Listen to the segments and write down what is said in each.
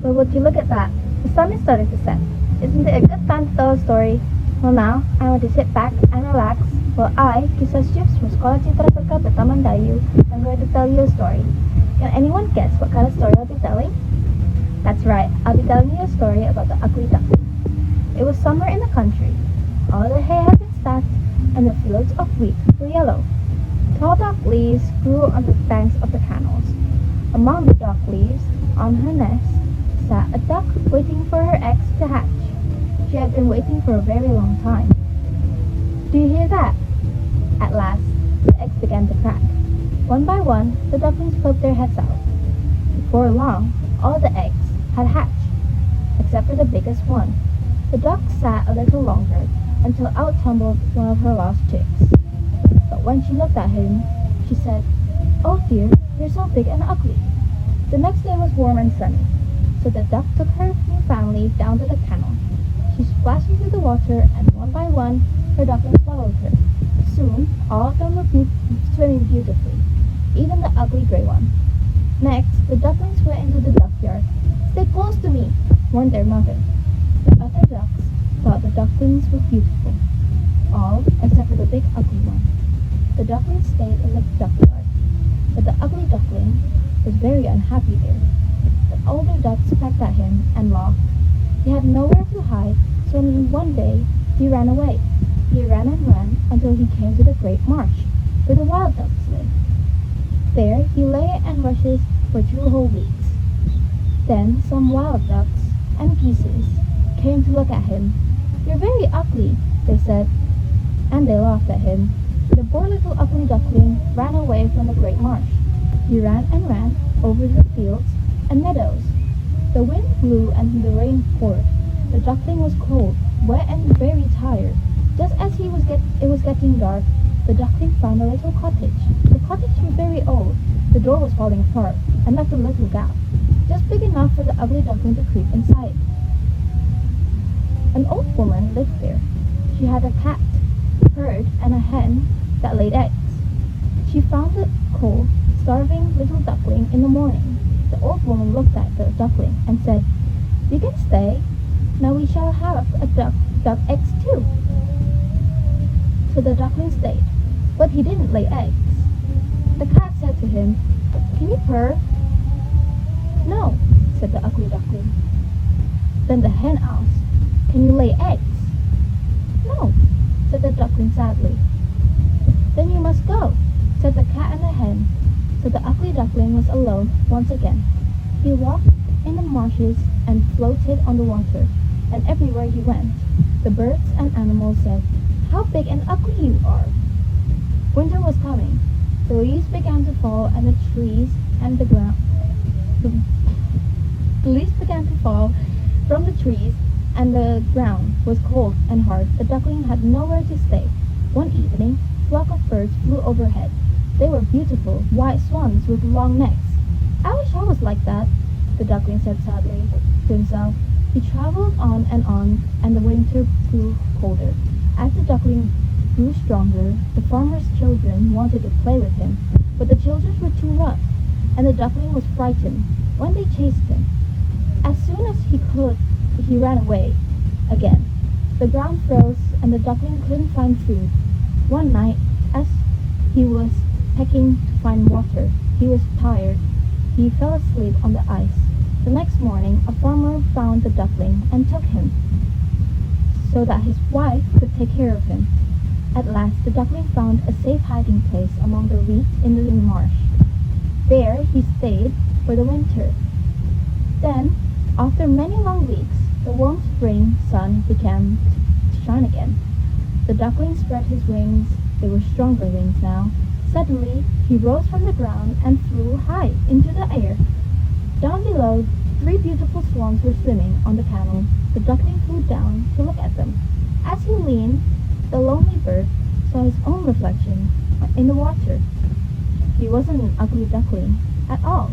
Well, would you look at that? The sun is starting to set. Isn't it a good time to tell a story? Well, now, I want to sit back and relax while I, Kisah Chips from Sekolah Citra Perkata Tamandayu, am going to tell you a story. Can anyone guess what kind of story I'll be telling? That's right, I'll be telling you a story about the ugly duckling. It was summer in the country. All the hay had been stacked, and the fields of wheat were yellow. Tall dock leaves grew on the banks of the canals. Among the dock leaves, on her nest, sat a duck waiting for her eggs to hatch. She had been waiting for a very long time. Do you hear that? At last, the eggs began to crack. One by one, the ducklings poked their heads out. Before long, all the eggs had hatched, except for the biggest one. The duck sat a little longer until out tumbled one of her lost chicks. But when she looked at him, she said, "Oh dear, you're so big and ugly." The next day was warm and sunny, so the duck took her new family down to the canal. She splashed into the water, and one by one, her ducklings followed her. Soon, all of them were swimming beautifully, even the ugly gray one. Next, the ducklings went into the duckyard. "Stay close to me," warned their mother. The other ducks thought the ducklings were beautiful, all except for the big ugly one. The ducklings stayed in the duckyard, but the ugly duckling was very unhappy there. The older ducks pecked at him and laughed. He had nowhere to hide, so one day he ran away. He ran and ran until he came to the great marsh, where the wild ducks lived. There he lay in rushes for 2 whole weeks. Then some wild ducks and geese came to look at him. "You're very ugly," they said, and they laughed at him. The poor little ugly duckling ran away from the great marsh. He ran and ran over the fields and meadows. The wind blew and the rain poured. The duckling was cold, wet, and very tired. Just as it was getting dark, the duckling found a little cottage. The cottage was very old. The door was falling apart and left a little gap, just big enough for the ugly duckling to creep inside. An old woman lived there. She had a cat, bird, and a hen that laid eggs. She found the cold, starving little duckling in the morning. The old woman looked at the duckling and said, "You can stay. Now we shall have a duck eggs too." So the duckling stayed, but he didn't lay eggs. The cat said to him, "Can you purr?" "No," said the ugly duckling. Then the hen asked, "Can you lay eggs?" "No," said the duckling sadly. "Then you must go," said the cat and the hen. So the ugly duckling was alone once again. He walked in the marshes and floated on the water, and everywhere he went, the birds and animals said, "How big and ugly you are." Winter was coming. The leaves began to fall, and the trees and the ground. The leaves began to fall from the trees, and the ground was cold and hard. The duckling had nowhere to stay. One evening, a flock of birds flew overhead. They were beautiful, white swans with long necks. "I wish I was like that," the duckling said sadly to himself. He traveled on, and the winter grew colder. As the duckling grew stronger, the farmer's children wanted to play with him, but the children were too rough, and the duckling was frightened when they chased him. As soon as he could, he ran away again. The ground froze, and the duckling couldn't find food. One night, as he was pecking to find water, he was tired. He fell asleep on the ice. The next morning, a farmer found the duckling and took him, so that his wife could take care of him. At last, the duckling found a safe hiding place among the reeds in the marsh. There he stayed for the winter. Then, after many long weeks, the warm spring sun began to shine again. The duckling spread his wings. They were stronger wings now. Suddenly, he rose from the ground and flew high into the air. Down below, 3 beautiful swans were swimming on the canal. The duckling flew down to look at them. As he leaned, the lonely bird saw his own reflection in the water. He wasn't an ugly duckling at all.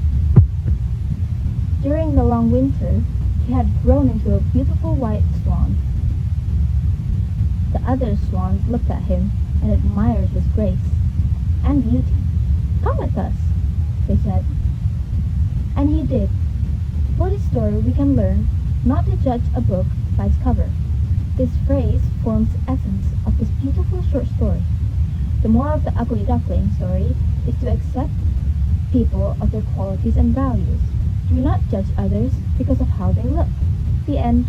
During the long winter, he had grown into a beautiful white swan. The other swans looked at him and admired his grace and beauty. "Come with us," they said. And he did. For this story we can learn not to judge a book by its cover. This phrase forms the essence of this beautiful short story. The moral of the Ugly Duckling story is to accept people of their qualities and values. Do not judge others because of how they look. The end.